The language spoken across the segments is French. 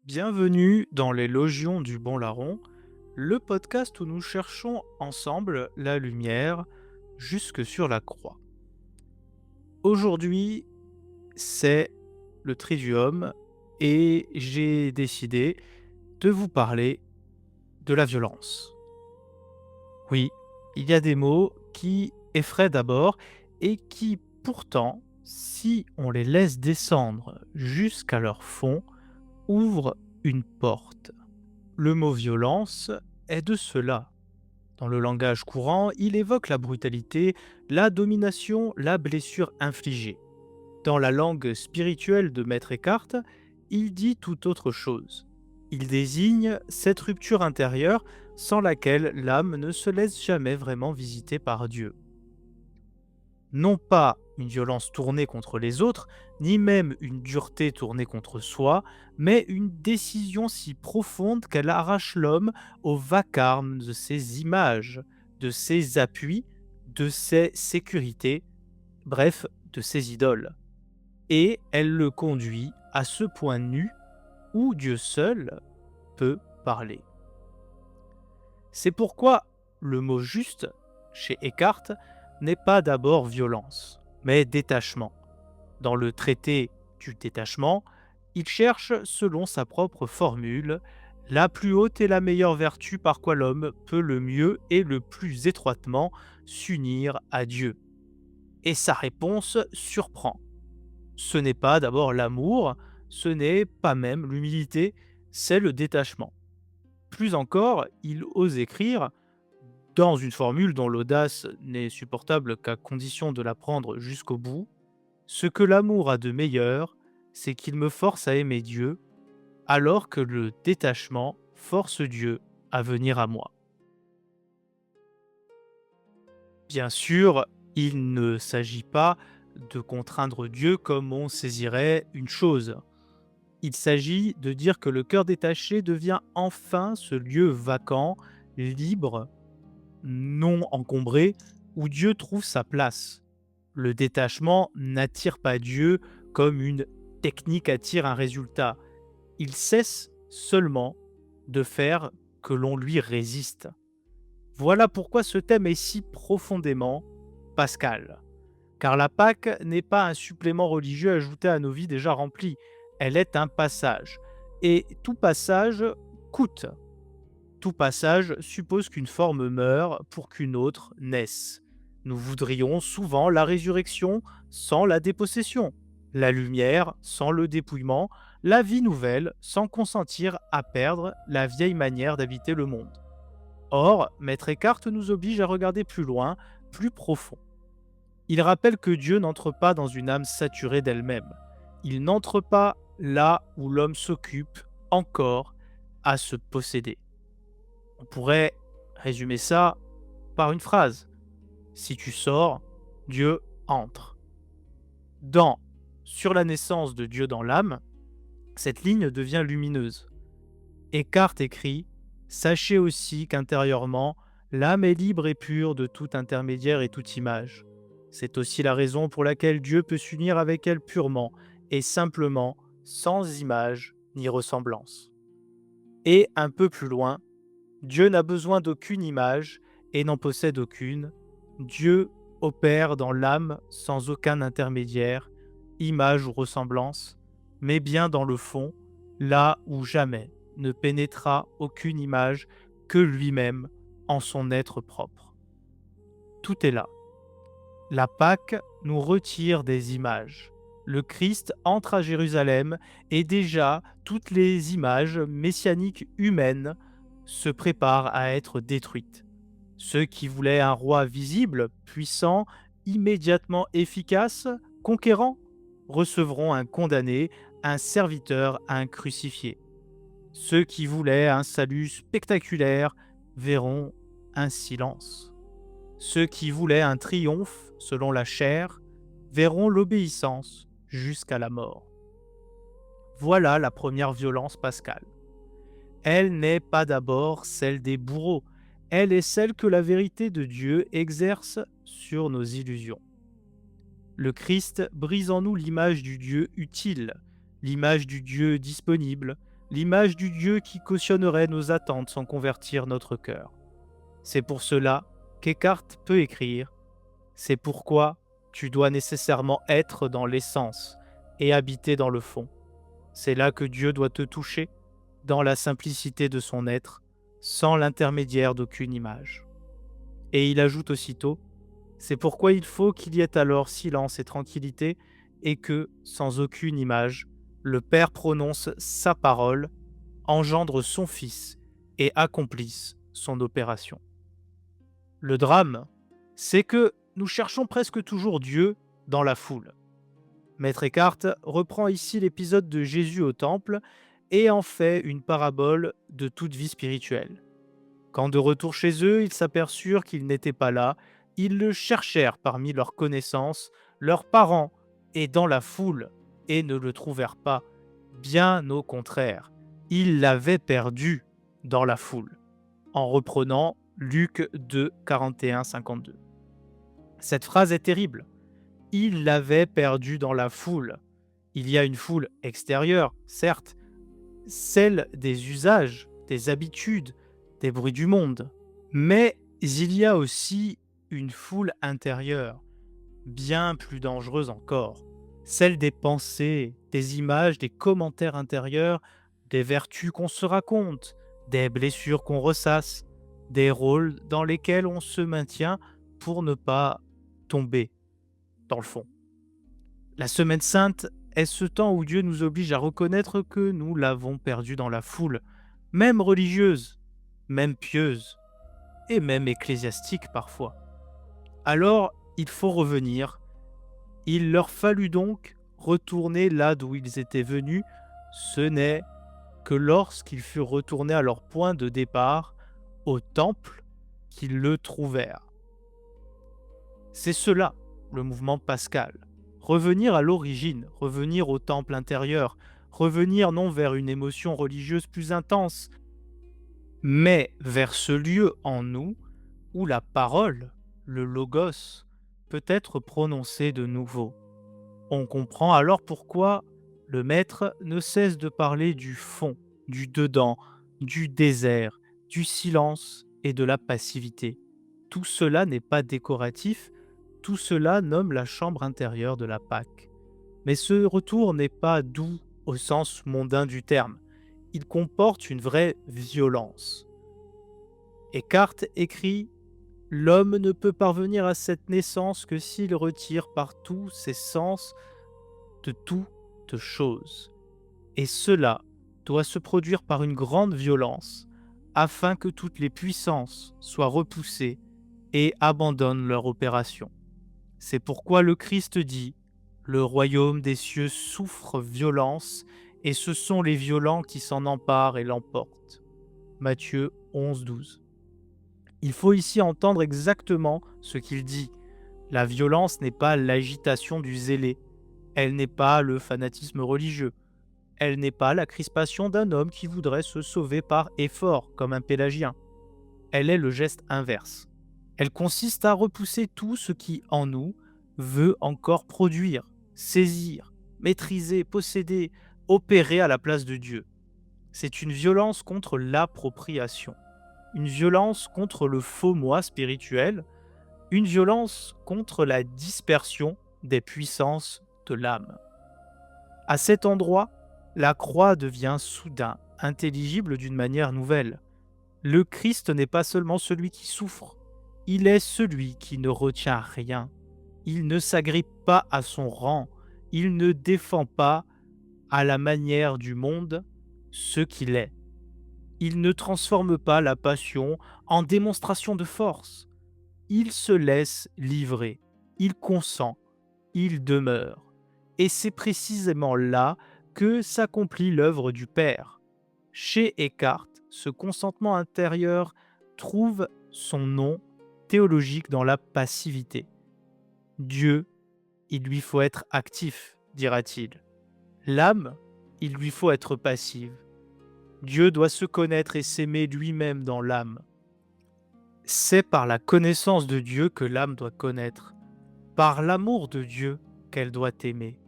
Bienvenue dans les Logions du Bon Larron, le podcast où nous cherchons ensemble la lumière jusque sur la croix. Aujourd'hui, c'est le Triduum et j'ai décidé de vous parler de la violence. Oui, il y a des mots qui effraient d'abord et qui pourtant, si on les laisse descendre jusqu'à leur fond, ouvrent une porte. Le mot violence est de cela. Dans le langage courant, il évoque la brutalité, la domination, la blessure infligée. Dans la langue spirituelle de Maître Eckhart, il dit tout autre chose. Il désigne cette rupture intérieure sans laquelle l'âme ne se laisse jamais vraiment visiter par Dieu. Non pas une violence tournée contre les autres, ni même une dureté tournée contre soi, mais une décision si profonde qu'elle arrache l'homme au vacarme de ses images, de ses appuis, de ses sécurités, bref, de ses idoles. Et elle le conduit à ce point nu où Dieu seul peut parler. C'est pourquoi le mot juste, chez Eckhart, n'est pas d'abord violence, mais détachement. Dans le traité du détachement, il cherche, selon sa propre formule, la plus haute et la meilleure vertu par quoi l'homme peut le mieux et le plus étroitement s'unir à Dieu. Et sa réponse surprend. Ce n'est pas d'abord l'amour, ce n'est pas même l'humilité, c'est le détachement. Plus encore, il ose écrire, dans une formule dont l'audace n'est supportable qu'à condition de la prendre jusqu'au bout: ce que l'amour a de meilleur, c'est qu'il me force à aimer Dieu, alors que le détachement force Dieu à venir à moi. Bien sûr, il ne s'agit pas de contraindre Dieu comme on saisirait une chose. Il s'agit de dire que le cœur détaché devient enfin ce lieu vacant, libre, non encombré, où Dieu trouve sa place. Le détachement n'attire pas Dieu comme une technique attire un résultat. Il cesse seulement de faire que l'on lui résiste. Voilà pourquoi ce thème est si profondément pascal. Car la Pâque n'est pas un supplément religieux ajouté à nos vies déjà remplies, elle est un passage. Et tout passage coûte. Tout passage suppose qu'une forme meure pour qu'une autre naisse. Nous voudrions souvent la résurrection sans la dépossession, la lumière sans le dépouillement, la vie nouvelle sans consentir à perdre la vieille manière d'habiter le monde. Or, Maître Eckhart nous oblige à regarder plus loin, plus profond. Il rappelle que Dieu n'entre pas dans une âme saturée d'elle-même. Il n'entre pas là où l'homme s'occupe encore à se posséder. On pourrait résumer ça par une phrase: si tu sors, Dieu entre. Dans Sur la naissance de Dieu dans l'âme, cette ligne devient lumineuse. Eckhart écrit: sachez aussi qu'intérieurement, l'âme est libre et pure de tout intermédiaire et toute image. C'est aussi la raison pour laquelle Dieu peut s'unir avec elle purement et simplement, sans image ni ressemblance. Et un peu plus loin, Dieu n'a besoin d'aucune image et n'en possède aucune. Dieu opère dans l'âme sans aucun intermédiaire, image ou ressemblance, mais bien dans le fond, là où jamais ne pénétra aucune image que lui-même en son être propre. Tout est là. La Pâque nous retire des images. Le Christ entre à Jérusalem et déjà toutes les images messianiques humaines se préparent à être détruites. Ceux qui voulaient un roi visible, puissant, immédiatement efficace, conquérant, recevront un condamné, un serviteur, un crucifié. Ceux qui voulaient un salut spectaculaire verront un silence. Ceux qui voulaient un triomphe selon la chair verront l'obéissance jusqu'à la mort. Voilà la première violence pascale. Elle n'est pas d'abord celle des bourreaux, elle est celle que la vérité de Dieu exerce sur nos illusions. Le Christ brise en nous l'image du Dieu utile, l'image du Dieu disponible, l'image du Dieu qui cautionnerait nos attentes sans convertir notre cœur. C'est pour cela qu'Eckhart peut écrire: c'est pourquoi tu dois nécessairement être dans l'essence et habiter dans le fond. C'est là que Dieu doit te toucher, dans la simplicité de son être, sans l'intermédiaire d'aucune image. Et il ajoute aussitôt: c'est pourquoi il faut qu'il y ait alors silence et tranquillité, et que, sans aucune image, le Père prononce sa parole, engendre son Fils et accomplisse son opération. Le drame, c'est que nous cherchons presque toujours Dieu dans la foule. Maître Eckhart reprend ici l'épisode de Jésus au temple et en fait une parabole de toute vie spirituelle. Quand de retour chez eux, ils s'aperçurent qu'il n'était pas là, ils le cherchèrent parmi leurs connaissances, leurs parents et dans la foule, et ne le trouvèrent pas. Bien au contraire, ils l'avaient perdu dans la foule. En reprenant Luc 2, 41-52. Cette phrase est terrible. Il l'avait perdu dans la foule. Il y a une foule extérieure, certes, celle des usages, des habitudes, des bruits du monde. Mais il y a aussi une foule intérieure, bien plus dangereuse encore, celle des pensées, des images, des commentaires intérieurs, des vertus qu'on se raconte, des blessures qu'on ressasse, des rôles dans lesquels on se maintient pour ne pas tomber dans le fond. La Semaine sainte est ce temps où Dieu nous oblige à reconnaître que nous l'avons perdu dans la foule, même religieuse, même pieuse, et même ecclésiastique parfois. Alors, il faut revenir. Il leur fallut donc retourner là d'où ils étaient venus. Ce n'est que lorsqu'ils furent retournés à leur point de départ, au temple, qu'ils le trouvèrent. C'est cela, le mouvement pascal. Revenir à l'origine, revenir au temple intérieur, revenir non vers une émotion religieuse plus intense, mais vers ce lieu en nous où la parole, le logos, peut être prononcée de nouveau. On comprend alors pourquoi le maître ne cesse de parler du fond, du dedans, du désert, du silence et de la passivité. Tout cela n'est pas décoratif, tout cela nomme la chambre intérieure de la Pâque. Mais ce retour n'est pas doux au sens mondain du terme. Il comporte une vraie violence. Eckhart écrit: l'homme ne peut parvenir à cette naissance que s'il retire par tous ses sens de toute chose. Et cela doit se produire par une grande violence, afin que toutes les puissances soient repoussées et abandonnent leur opération. C'est pourquoi le Christ dit: le royaume des cieux souffre violence, et ce sont les violents qui s'en emparent et l'emportent. Matthieu 11, 12. Il faut ici entendre exactement ce qu'il dit. La violence n'est pas l'agitation du zélé, elle n'est pas le fanatisme religieux, elle n'est pas la crispation d'un homme qui voudrait se sauver par effort, comme un pélagien. Elle est le geste inverse. Elle consiste à repousser tout ce qui, en nous, veut encore produire, saisir, maîtriser, posséder, opérer à la place de Dieu. C'est une violence contre l'appropriation, une violence contre le faux moi spirituel, une violence contre la dispersion des puissances de l'âme. À cet endroit, la croix devient soudain intelligible d'une manière nouvelle. Le Christ n'est pas seulement celui qui souffre, il est celui qui ne retient rien. Il ne s'agrippe pas à son rang, il ne défend pas, à la manière du monde, ce qu'il est. Il ne transforme pas la passion en démonstration de force. Il se laisse livrer, il consent, il demeure. Et c'est précisément là que s'accomplit l'œuvre du Père. Chez Eckhart, ce consentement intérieur trouve son nom théologique dans la passivité. Dieu, il lui faut être actif, dira-t-il. L'âme, il lui faut être passive. Dieu doit se connaître et s'aimer lui-même dans l'âme. C'est par la connaissance de Dieu que l'âme doit connaître, par l'amour de Dieu qu'elle doit aimer.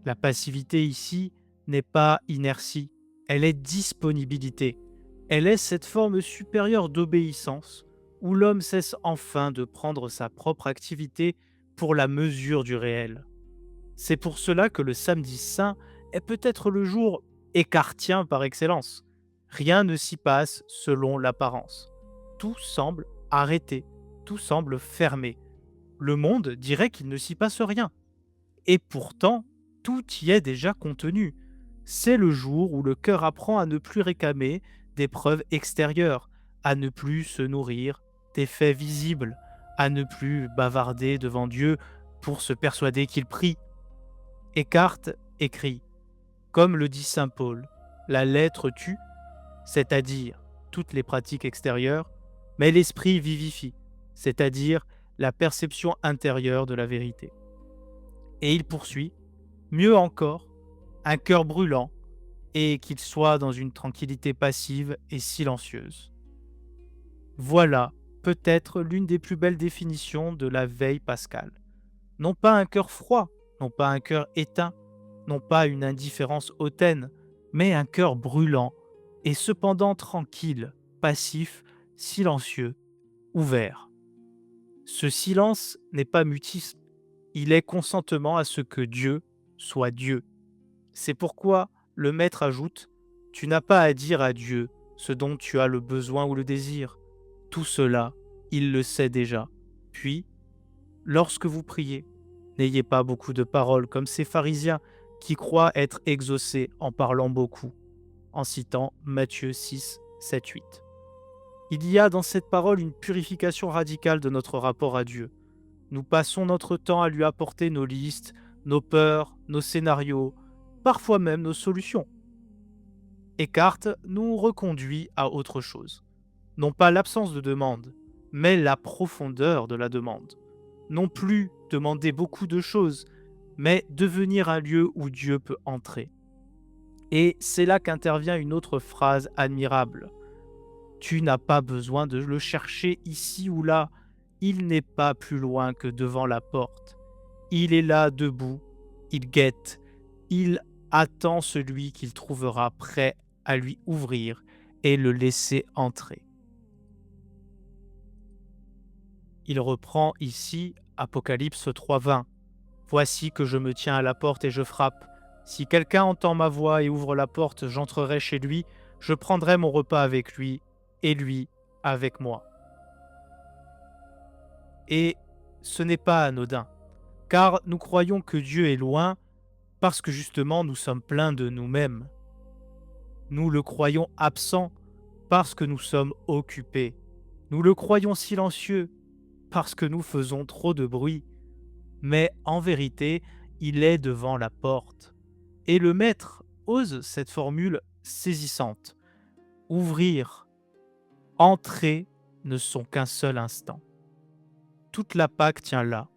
La passivité ici n'est pas inertie, elle est disponibilité. Elle est cette forme supérieure d'obéissance où l'homme cesse enfin de prendre sa propre activité pour la mesure du réel. C'est pour cela que le samedi saint est peut-être le jour écartien par excellence. Rien ne s'y passe selon l'apparence. Tout semble arrêté, tout semble fermé. Le monde dirait qu'il ne s'y passe rien. Et pourtant, tout y est déjà contenu. C'est le jour où le cœur apprend à ne plus réclamer des preuves extérieures, à ne plus se nourrir des faits visibles, à ne plus bavarder devant Dieu pour se persuader qu'il prie. Eckhart écrit, comme le dit saint Paul, la lettre tue, c'est-à-dire toutes les pratiques extérieures, mais l'esprit vivifie, c'est-à-dire la perception intérieure de la vérité. Et il poursuit, mieux encore, un cœur brûlant, et qu'il soit dans une tranquillité passive et silencieuse. Voilà peut-être l'une des plus belles définitions de la veille pascale. Non pas un cœur froid, non pas un cœur éteint, non pas une indifférence hautaine, mais un cœur brûlant, et cependant tranquille, passif, silencieux, ouvert. Ce silence n'est pas mutisme, il est consentement à ce que Dieu soit Dieu. C'est pourquoi le Maître ajoute, tu n'as pas à dire à Dieu ce dont tu as le besoin ou le désir. Tout cela, il le sait déjà. Puis, lorsque vous priez, n'ayez pas beaucoup de paroles comme ces pharisiens qui croient être exaucés en parlant beaucoup, en citant Matthieu 6, 7, 8. Il y a dans cette parole une purification radicale de notre rapport à Dieu. Nous passons notre temps à lui apporter nos listes, nos peurs, nos scénarios, parfois même nos solutions. Eckhart nous reconduit à autre chose. Non pas l'absence de demande, mais la profondeur de la demande. Non plus demander beaucoup de choses, mais devenir un lieu où Dieu peut entrer. Et c'est là qu'intervient une autre phrase admirable. Tu n'as pas besoin de le chercher ici ou là, il n'est pas plus loin que devant la porte. Il est là debout, il guette, il attend celui qu'il trouvera prêt à lui ouvrir et le laisser entrer. Il reprend ici Apocalypse 3,20. Voici que je me tiens à la porte et je frappe. Si quelqu'un entend ma voix et ouvre la porte, j'entrerai chez lui, je prendrai mon repas avec lui et lui avec moi. Et ce n'est pas anodin, car nous croyons que Dieu est loin parce que justement nous sommes pleins de nous-mêmes. Nous le croyons absent parce que nous sommes occupés. Nous le croyons silencieux parce que nous faisons trop de bruit. Mais en vérité, il est devant la porte. Et le Maître ose cette formule saisissante. Ouvrir, entrer ne sont qu'un seul instant. Toute la Pâque tient là.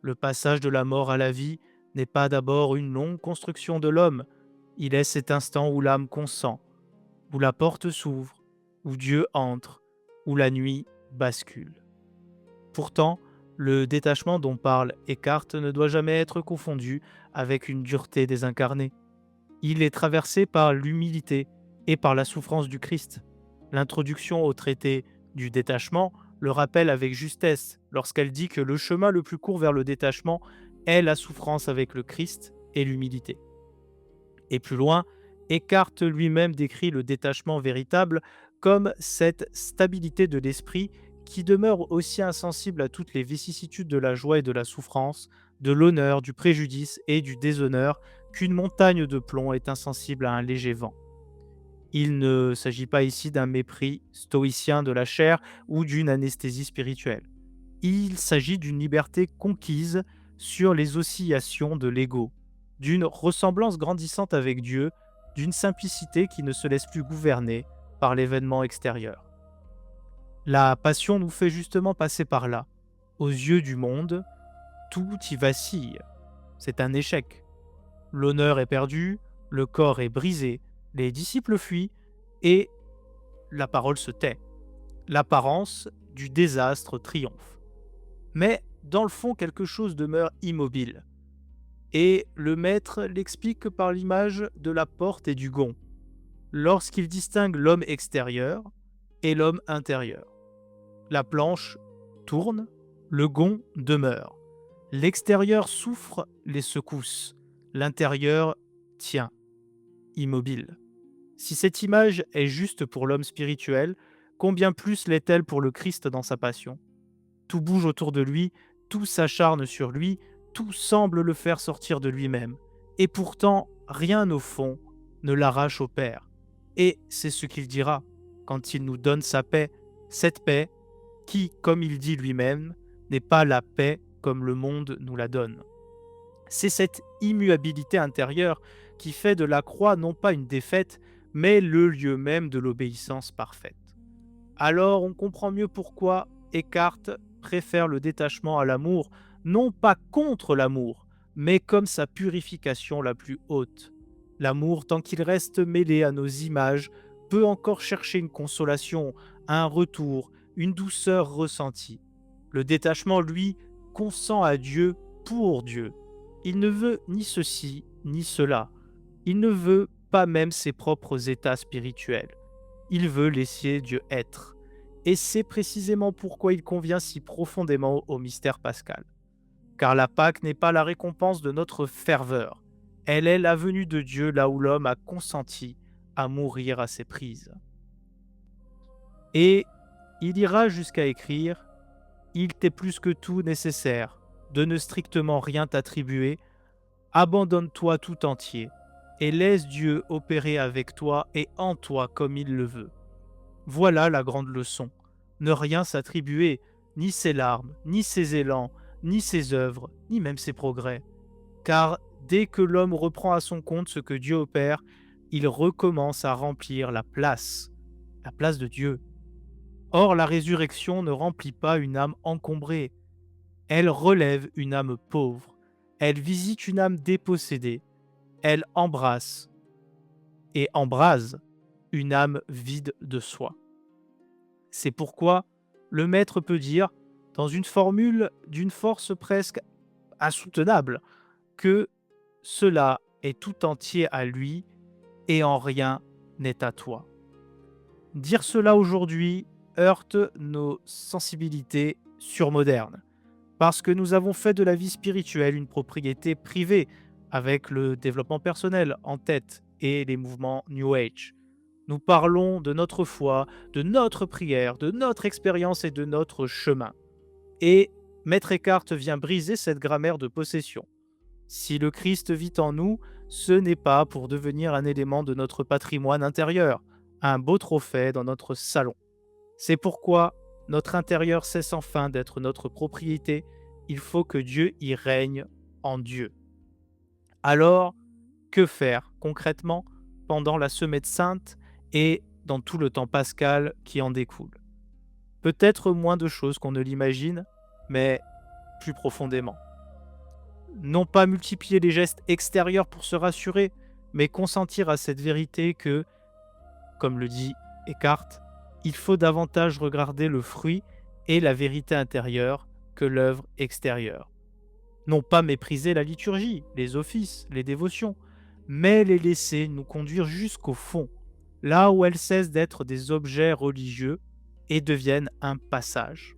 Le passage de la mort à la vie n'est pas d'abord une longue construction de l'homme, il est cet instant où l'âme consent, où la porte s'ouvre, où Dieu entre, où la nuit bascule. Pourtant, le détachement dont parle Eckhart ne doit jamais être confondu avec une dureté désincarnée. Il est traversé par l'humilité et par la souffrance du Christ. L'introduction au traité du détachement le rappelle avec justesse lorsqu'elle dit que le chemin le plus court vers le détachement est la souffrance avec le Christ et l'humilité. Et plus loin, Eckhart lui-même décrit le détachement véritable comme cette stabilité de l'esprit qui demeure aussi insensible à toutes les vicissitudes de la joie et de la souffrance, de l'honneur, du préjudice et du déshonneur, qu'une montagne de plomb est insensible à un léger vent. Il ne s'agit pas ici d'un mépris stoïcien de la chair ou d'une anesthésie spirituelle. Il s'agit d'une liberté conquise sur les oscillations de l'ego, d'une ressemblance grandissante avec Dieu, d'une simplicité qui ne se laisse plus gouverner par l'événement extérieur. La passion nous fait justement passer par là. Aux yeux du monde, tout y vacille. C'est un échec. L'honneur est perdu, le corps est brisé, les disciples fuient et la parole se tait. L'apparence du désastre triomphe. Mais dans le fond, quelque chose demeure immobile. Et le maître l'explique par l'image de la porte et du gond. lorsqu'il distingue l'homme extérieur et l'homme intérieur. La planche tourne, le gond demeure. L'extérieur souffre les secousses, l'intérieur tient, immobile. Si cette image est juste pour l'homme spirituel, combien plus l'est-elle pour le Christ dans sa passion? Tout bouge autour de lui, tout s'acharne sur lui, tout semble le faire sortir de lui-même. Et pourtant, rien au fond ne l'arrache au Père. Et c'est ce qu'il dira quand il nous donne sa paix, cette paix qui, comme il dit lui-même, n'est pas la paix comme le monde nous la donne. C'est cette immuabilité intérieure qui fait de la croix non pas une défaite, mais le lieu même de l'obéissance parfaite. Alors on comprend mieux pourquoi Eckhart préfère le détachement à l'amour, non pas contre l'amour, mais comme sa purification la plus haute. L'amour, tant qu'il reste mêlé à nos images, peut encore chercher une consolation, un retour, une douceur ressentie. Le détachement, lui, consent à Dieu pour Dieu. Il ne veut ni ceci, ni cela. Il ne veut pas même ses propres états spirituels. Il veut laisser Dieu être. Et c'est précisément pourquoi il convient si profondément au mystère pascal. Car la Pâque n'est pas la récompense de notre ferveur. Elle est la venue de Dieu là où l'homme a consenti à mourir à ses prises. Et il ira jusqu'à écrire « Il t'est plus que tout nécessaire de ne strictement rien t'attribuer, abandonne-toi tout entier et laisse Dieu opérer avec toi et en toi comme il le veut. » Voilà la grande leçon. Ne rien s'attribuer, ni ses larmes, ni ses élans, ni ses œuvres, ni même ses progrès. Car dès que l'homme reprend à son compte ce que Dieu opère, il recommence à remplir la place de Dieu. Or, la résurrection ne remplit pas une âme encombrée. Elle relève une âme pauvre. Elle visite une âme dépossédée. Elle embrasse et embrase une âme vide de soi. C'est pourquoi le maître peut dire, dans une formule d'une force presque insoutenable, que cela est tout entier à lui et en rien n'est à toi. Dire cela aujourd'hui heurte nos sensibilités surmodernes, parce que nous avons fait de la vie spirituelle une propriété privée, avec le développement personnel en tête et les mouvements New Age. Nous parlons de notre foi, de notre prière, de notre expérience et de notre chemin. Et Maître Eckhart vient briser cette grammaire de possession. Si le Christ vit en nous, ce n'est pas pour devenir un élément de notre patrimoine intérieur, un beau trophée dans notre salon. C'est pourquoi notre intérieur cesse enfin d'être notre propriété. Il faut que Dieu y règne en Dieu. Alors, que faire concrètement pendant la Semaine sainte et dans tout le temps pascal qui en découle? Peut-être moins de choses qu'on ne l'imagine, mais plus profondément. Non pas multiplier les gestes extérieurs pour se rassurer, mais consentir à cette vérité que, comme le dit Eckhart, il faut davantage regarder le fruit et la vérité intérieure que l'œuvre extérieure. Non pas mépriser la liturgie, les offices, les dévotions, mais les laisser nous conduire jusqu'au fond, là où elles cessent d'être des objets religieux et deviennent un passage.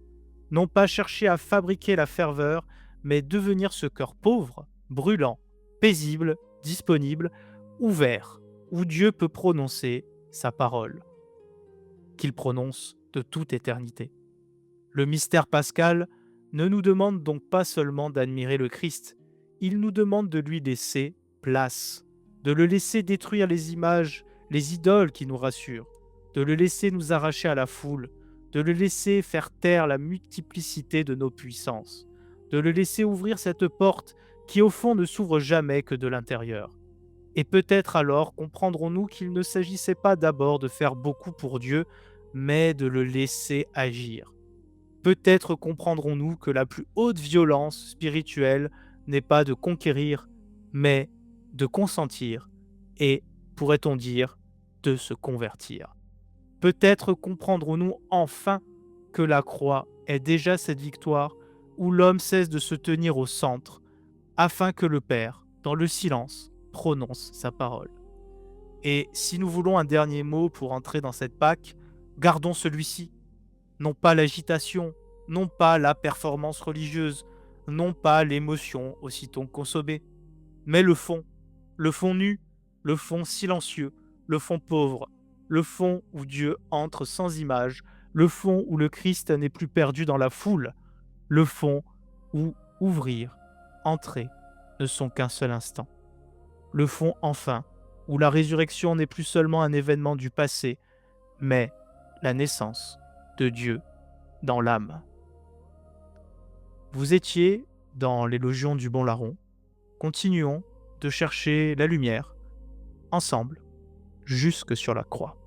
Non pas chercher à fabriquer la ferveur, mais devenir ce cœur pauvre, brûlant, paisible, disponible, ouvert, où Dieu peut prononcer sa parole, qu'il prononce de toute éternité. Le mystère pascal ne nous demande donc pas seulement d'admirer le Christ, il nous demande de lui laisser place, de le laisser détruire les images, les idoles qui nous rassurent, de le laisser nous arracher à la foule, de le laisser faire taire la multiplicité de nos puissances, de le laisser ouvrir cette porte qui au fond ne s'ouvre jamais que de l'intérieur. Et peut-être alors comprendrons-nous qu'il ne s'agissait pas d'abord de faire beaucoup pour Dieu, mais de le laisser agir. Peut-être comprendrons-nous que la plus haute violence spirituelle n'est pas de conquérir, mais de consentir et, pourrait-on dire, de se convertir. Peut-être comprendrons-nous enfin que la croix est déjà cette victoire où l'homme cesse de se tenir au centre, afin que le Père, dans le silence, prononce sa parole. Et si nous voulons un dernier mot pour entrer dans cette Pâque, gardons celui-ci. Non pas l'agitation, non pas la performance religieuse, non pas l'émotion aussitôt consommée, mais le fond nu, le fond silencieux, le fond pauvre, le fond où Dieu entre sans image, le fond où le Christ n'est plus perdu dans la foule, le fond où ouvrir, entrer ne sont qu'un seul instant. Le fond enfin, où la résurrection n'est plus seulement un événement du passé, mais la naissance de Dieu dans l'âme. Vous étiez dans les Légions du Bon Larron. Continuons de chercher la lumière, ensemble, jusque sur la croix.